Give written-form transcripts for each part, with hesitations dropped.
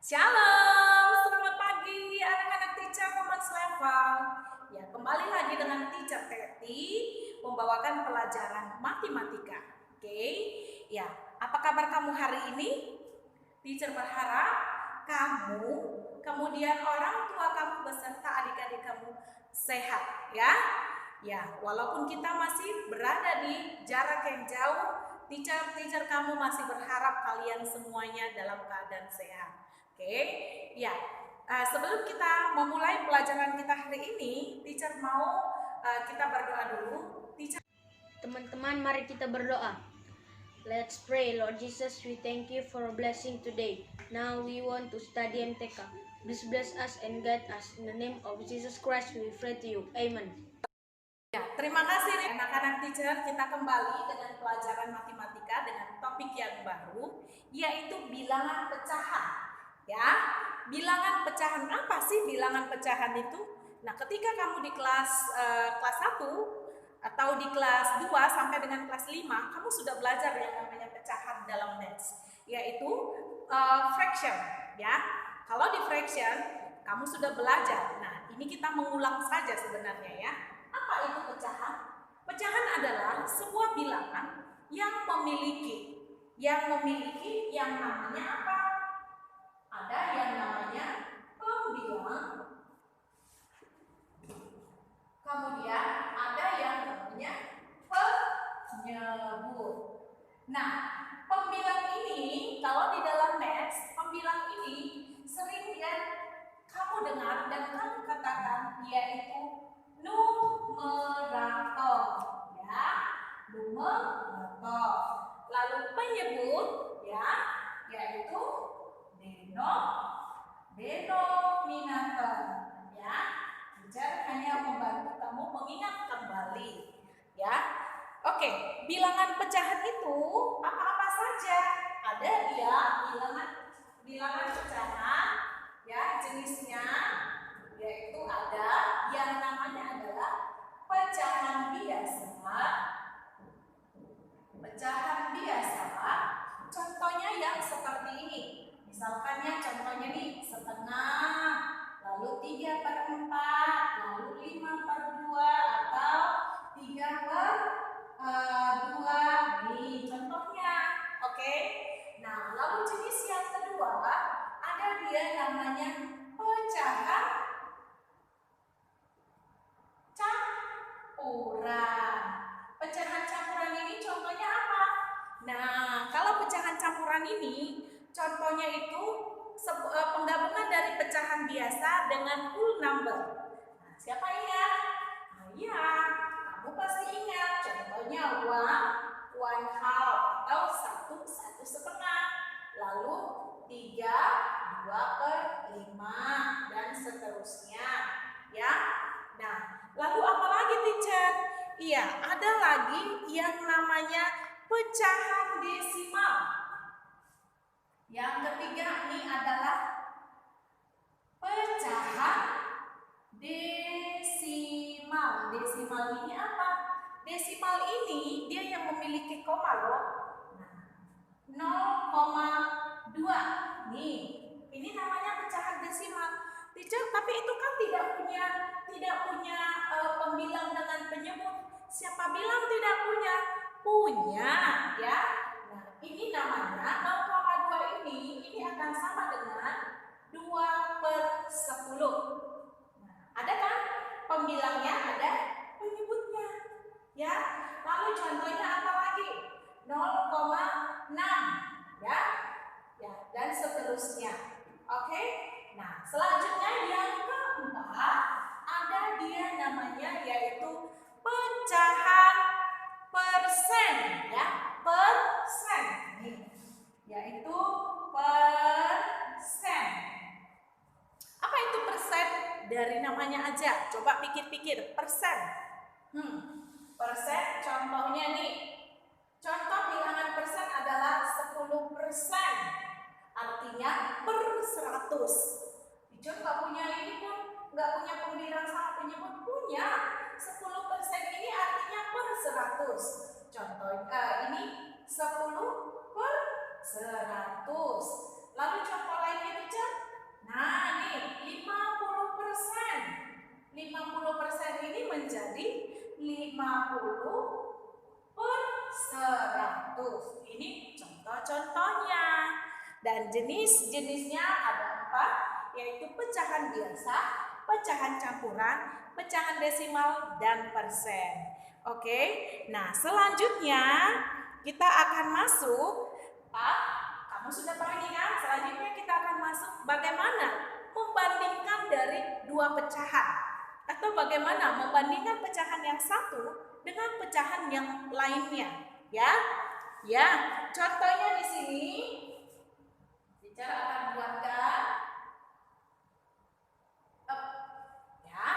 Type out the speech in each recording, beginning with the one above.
Shalom, selamat pagi anak-anak teacher Commons Level. Ya, kembali lagi dengan teacher Teti membawakan pelajaran matematika. Oke, ya, apa kabar kamu hari ini? Teacher berharap kamu, kemudian orang tua kamu beserta adik-adik kamu sehat, ya. Ya, walaupun kita masih berada di jarak yang jauh, teacher kamu masih berharap kalian semuanya dalam keadaan sehat. Oke, ya. Sebelum kita memulai pelajaran kita hari ini, teacher mau kita berdoa dulu. Teman-teman, mari kita berdoa. Let's pray. Lord Jesus, we thank you for a blessing today. Now we want to study MTK. Please bless us and guide us. In the name of Jesus Christ, we pray to you. Amen. Ya, terima kasih anak-anak teacher. Kita kembali dengan pelajaran matematika dengan topik yang baru, yaitu bilangan pecahan. Ya, bilangan pecahan apa sih bilangan pecahan itu? Nah, ketika kamu di kelas 1 atau di kelas 2 sampai dengan kelas 5, kamu sudah belajar yang namanya pecahan dalam maths, yaitu fraction, ya. Kalau di fraction kamu sudah belajar. Nah, ini kita mengulang saja sebenarnya, ya. Apa itu pecahan? Pecahan adalah sebuah bilangan yang memiliki yang namanya apa? Ada yang namanya pembilang, kemudian ada yang namanya penyebut. Nah, pembilang ini kalau di dalam maths, pembilang ini sering kamu dengar dan kamu katakan yaitu numerator, ya, numerator. Lalu penyebut, ya, yaitu denominator, ya. Teacher hanya membantu kamu mengingat kembali, ya. Oke, bilangan pecahan itu apa-apa saja. Ada dia bilangan pecahan, ya, jenisnya yaitu ada yang namanya adalah pecahan biasa. Contohnya yang seperti ini. Misalkannya contohnya nih setengah, lalu 3/4, lalu 5/2 atau 3/2. Nih contohnya. Oke. Nah, lalu jenis yang kedua ada dia namanya pecahan campuran. Pecahan campuran ini contohnya apa? Nah, kalau pecahan campuran ini contohnya itu penggabungan dari pecahan biasa dengan whole number. Nah, siapa ingat? Nah, iya, kamu pasti ingat. Contohnya one half atau 1/1/2. Lalu 3, 2/5 dan seterusnya, ya. Nah, lalu apa lagi teacher? Iya, ada lagi yang namanya pecahan desimal. Yang ketiga ini adalah pecahan desimal. Desimal ini apa? Desimal ini dia yang memiliki koma loh. Nah, 0,2. Nih, ini namanya pecahan desimal. Teacher, tapi itu kan tidak punya pembilang dengan penyebut. Siapa bilang tidak punya? Punya, ya. Nah, ini namanya 0,2 ini akan sama dengan 2/10. Nah, ada kan pembilangnya, ada penyebutnya, ya. Lalu contohnya apa lagi? 0,6, ya. Ya, dan seterusnya. Oke. Nah, selanjutnya yang keempat ada dia namanya yaitu pecahan persen, ya, persen, nih, yaitu persen. Apa itu persen? Dari namanya aja, coba pikir-pikir, persen. Persen contohnya nih, contoh bilangan persen adalah 10%, artinya per 100. Teacher nggak punya ini pun, nggak punya pembilang sama penyebut, punya. 10% ini artinya per 100. Contoh ini 10/100. Lalu contoh lainnya teacher, Dan jenis-jenisnya ada 4, yaitu pecahan biasa, pecahan campuran, pecahan desimal, dan persen. Oke, nah selanjutnya kita akan masuk, kamu sudah tahu ini kan? Selanjutnya kita akan masuk bagaimana membandingkan dari 2 pecahan, atau bagaimana membandingkan pecahan yang satu dengan pecahan yang lainnya, ya. Ya, contohnya di sini, teacher akan buatkan, ya.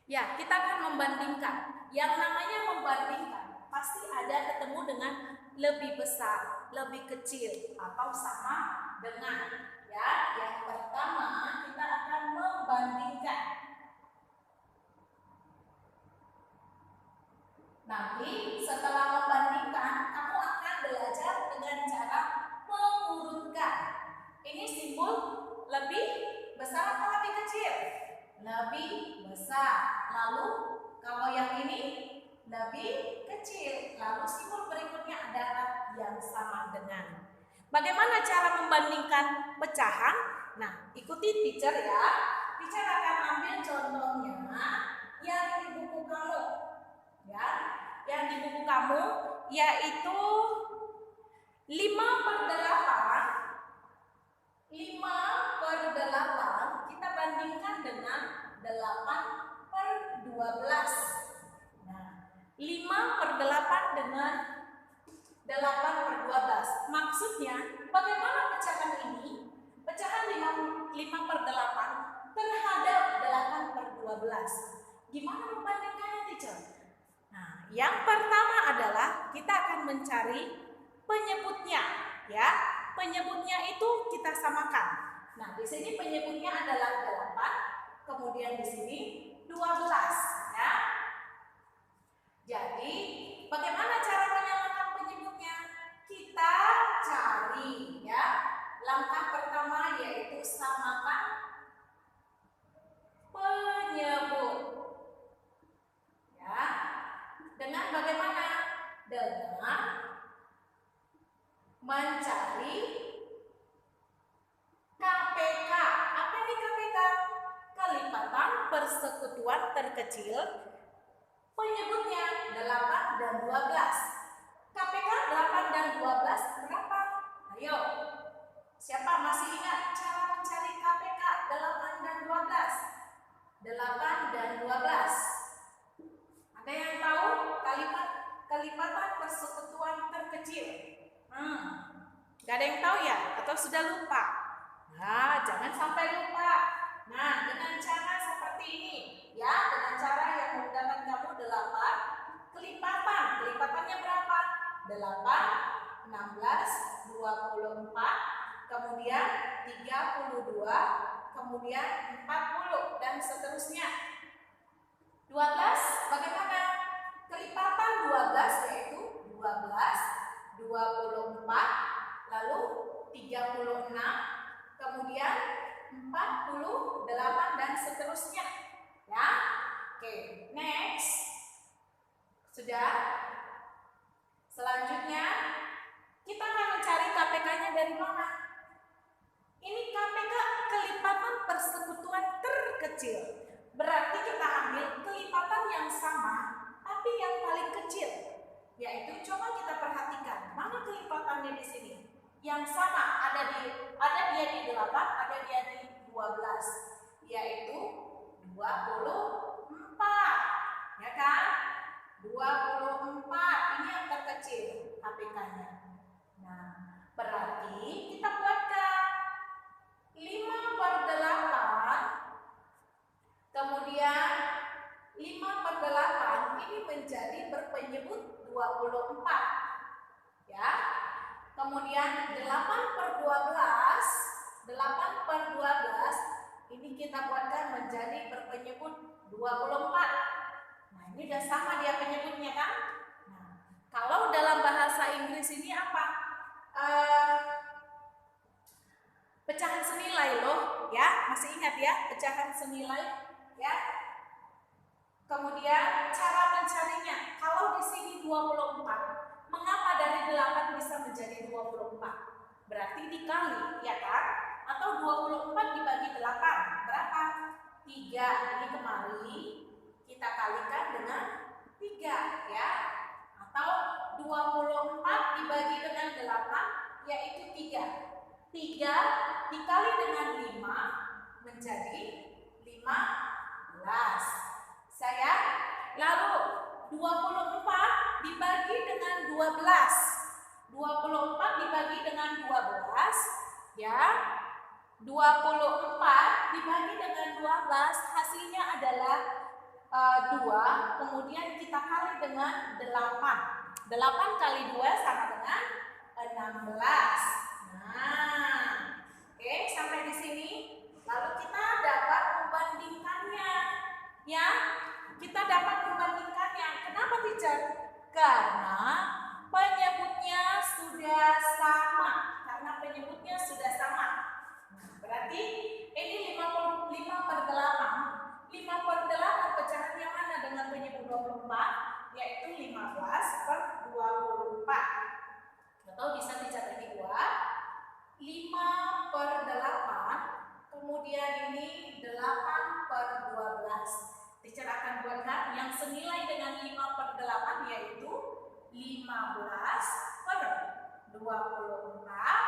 Ya, kita akan membandingkan. Yang namanya membandingkan pasti ada ketemu dengan lebih besar, lebih kecil, atau sama dengan. Ya, yang pertama kita akan membandingkan. Nanti setelah membandingkan, kamu akan belajar dengan cara mengurutkan. Ini simbol lebih besar atau lebih kecil? Lebih besar. Lalu kalau yang ini lebih kecil. Lalu simbol berikutnya adalah yang sama dengan. Bagaimana cara membandingkan pecahan? Nah, ikuti teacher ya. Teacher akan ambil contohnya yang di buku kamu. Ya, yang di buku kamu yaitu 5/8. 5/8 kita bandingkan dengan 8/12. Nah, 5/8 dengan 8/12. Maksudnya bagaimana pecahan ini? Pecahan 5/8 terhadap 8/12. Gimana membandingkannya, teacher? Nah, yang pertama adalah kita akan mencari penyebutnya, ya. Penyebutnya itu kita samakan. Nah, di sini penyebutnya adalah 8, kemudian di sini 12, ya. Jadi, bagaimana cara menyamakan penyebutnya? Kita cari, ya. Langkah pertama yaitu samakan penyebut. Ya. Dengan bagaimana? Dengan mencari KPK. Apa ini KPK? Kelipatan persekutuan terkecil. Penyebutnya 8 dan 12. KPK 8 dan 12 berapa? Ayo. Siapa masih ingat cara mencari KPK 8 dan 12? 8 dan 12. Ada yang tahu kelipatan persekutuan terkecil? Gak ada yang tahu ya? Atau sudah lupa? Nah, jangan sampai lupa. Nah, dengan cara seperti ini, ya, dengan cara yang menggunakan kamu 8 kelipatan. Kelipatannya berapa? 8, 16, 24, kemudian 32, kemudian 40 dan seterusnya. 12 bagaimana? Kelipatan 12 yaitu 12, 24, lalu 36, kemudian 48 dan seterusnya. Ya. Oke, next. Sudah? Selanjutnya kita akan mencari KPK-nya dari mana? Ini KPK kelipatan persekutuan terkecil. Berarti kita ambil kelipatan yang sama tapi yang paling kecil. Yaitu coba kita perhatikan, mana kelipatannya di sini? Yang sama ada dia di 8, ada dia di 12, yaitu 24. Ya kan? 24 ini yang terkecil KPK-nya. Nah, berarti kita buatkan 5/8, kemudian 5/8 ini menjadi berpenyebut 24, ya. Kemudian 8/12, 8/12 ini kita buatkan menjadi berpenyebut 24. Nah, ini sudah sama dia penyebutnya kan? Nah, kalau dalam bahasa Inggris ini apa? Pecahan senilai loh, ya. Masih ingat ya, pecahan senilai, ya. Kemudian cara mencarinya, kalau di sini 24, mengapa dari dari 8 bisa menjadi 24? Berarti dikali, ya kan? Atau 24 dibagi 8, berapa? 3. Ini kemari kita kalikan dengan 3, ya. Atau 24 dibagi dengan 8, yaitu 3. 3 dikali dengan 5 menjadi 15. Saya lalu 24 dibagi dengan 12. 24 dibagi dengan 12, ya. 24 dibagi dengan 12 hasilnya adalah 2, kemudian kita kali dengan 8. 8 kali 2 sama dengan 16. Nah, oke, sampai di sini. Lalu kita dapat membandingkannya, ya. Kita dapat membandingkannya. Kenapa, teacher? Karena penyebutnya sudah sama. Nah, berarti ini 5/8. 5/8 pecahan yang mana dengan penyebut 24? Yaitu 15/24. Atau bisa dicatat di 2. 5/8. Kemudian ini 8/12. Teacher akan buatkan yang senilai dengan 5/8 yaitu 15/24.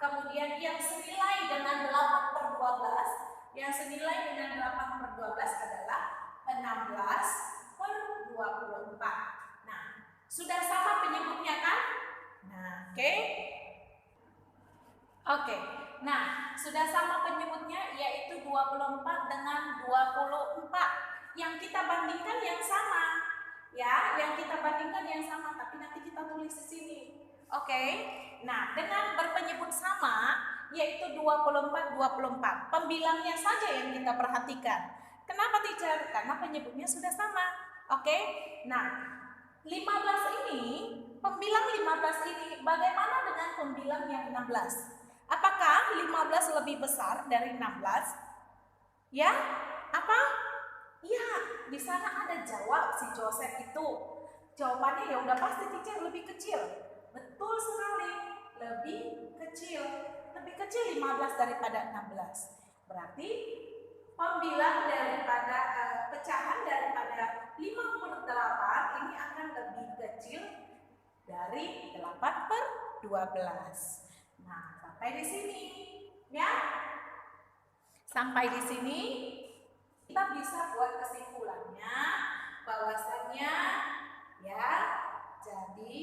Kemudian yang senilai dengan 8/12, yang senilai dengan 8/12 adalah 16/24. Nah, sudah sama penyebutnya kan? Nah, oke. Nah, sudah sama penyebutnya yaitu 24 dengan 24. Yang kita bandingkan yang sama. Ya, yang kita bandingkan yang sama, tapi nanti kita tulis di sini. Oke. Nah, dengan berpenyebut sama yaitu 24. Pembilangnya saja yang kita perhatikan. Kenapa, teacher? Karena penyebutnya sudah sama. Oke. Nah, 15 ini, pembilang 15 ini bagaimana dengan pembilang yang 16? Apakah 15 lebih besar dari 16? Ya? Apa? Ya, di sana ada jawab si Joseph itu. Jawabannya ya udah pasti, teacher, lebih kecil. Betul sekali, lebih kecil. Lebih kecil 15 daripada 16. Berarti pembilang daripada pecahan daripada 5/8 ini akan lebih kecil dari 8/12. Nah, sampai di sini, ya. Sampai di sini kita bisa buat kesimpulannya bahwasannya, ya, jadi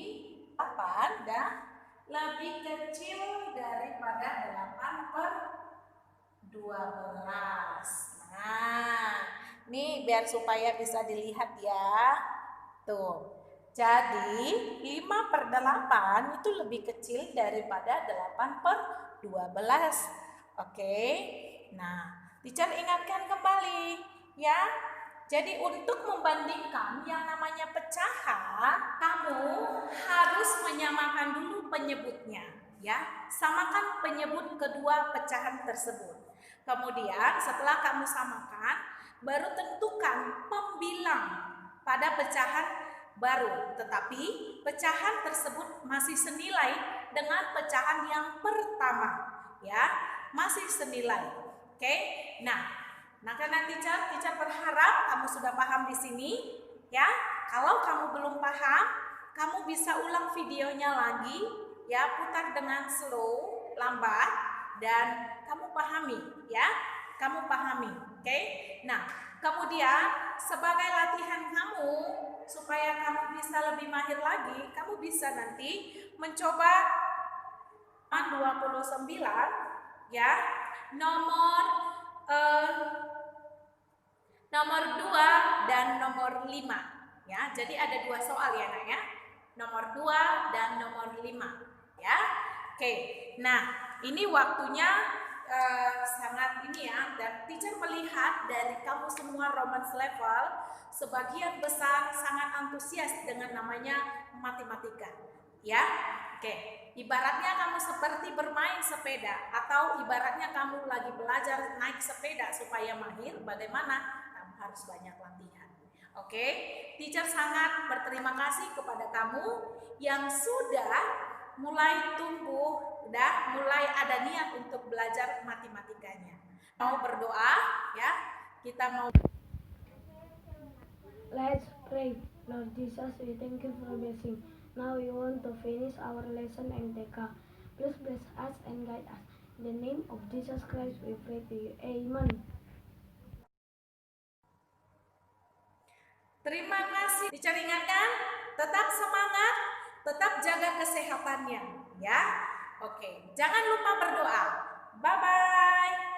8 dan lebih kecil daripada 8/12. Nah, ini biar supaya bisa dilihat, ya. Tuh. Jadi 5/8 itu lebih kecil daripada 8/12. Oke. Nah, teacher ingatkan kembali, ya. Jadi untuk membandingkan yang namanya pecahan, kamu harus menyamakan dulu penyebutnya, ya. Samakan penyebut kedua pecahan tersebut. Kemudian setelah kamu samakan, baru tentukan pembilang pada pecahan baru, tetapi pecahan tersebut masih senilai dengan pecahan yang pertama, ya, masih senilai. Oke. Nah, karena teacher berharap kamu sudah paham di sini, ya. Kalau kamu belum paham, kamu bisa ulang videonya lagi, ya, putar dengan slow, lambat, dan kamu pahami, ya. Kamu pahami, oke? Nah, kemudian sebagai latihan kamu supaya kamu bisa lebih mahir lagi, kamu bisa nanti mencoba 29, ya, nomor 2 dan nomor 5, ya. Jadi ada 2 soal, ya, Nak, ya. Nomor 2 dan nomor 5, ya. Oke. Nah, ini waktunya sangat ini, ya, dan teacher melihat dari kamu semua romance level sebagian besar sangat antusias dengan namanya matematika, ya. Oke, ibaratnya kamu seperti bermain sepeda atau ibaratnya kamu lagi belajar naik sepeda supaya mahir, bagaimana? Kamu harus banyak latihan. Oke, teacher sangat berterima kasih kepada kamu yang sudah mulai tumbuh, mulai ada niat untuk belajar matematikanya. Mau berdoa ya, kita mau. Let's pray. Lord Jesus, we thank you for blessing. Now we want to finish our lesson MTK. Please bless us and guide us. In the name of Jesus Christ we pray to you. Amen. Terima kasih. Teacher ingatkan, tetap semangat, tetap jaga kesehatannya ya. Oke, jangan lupa berdoa. Bye bye.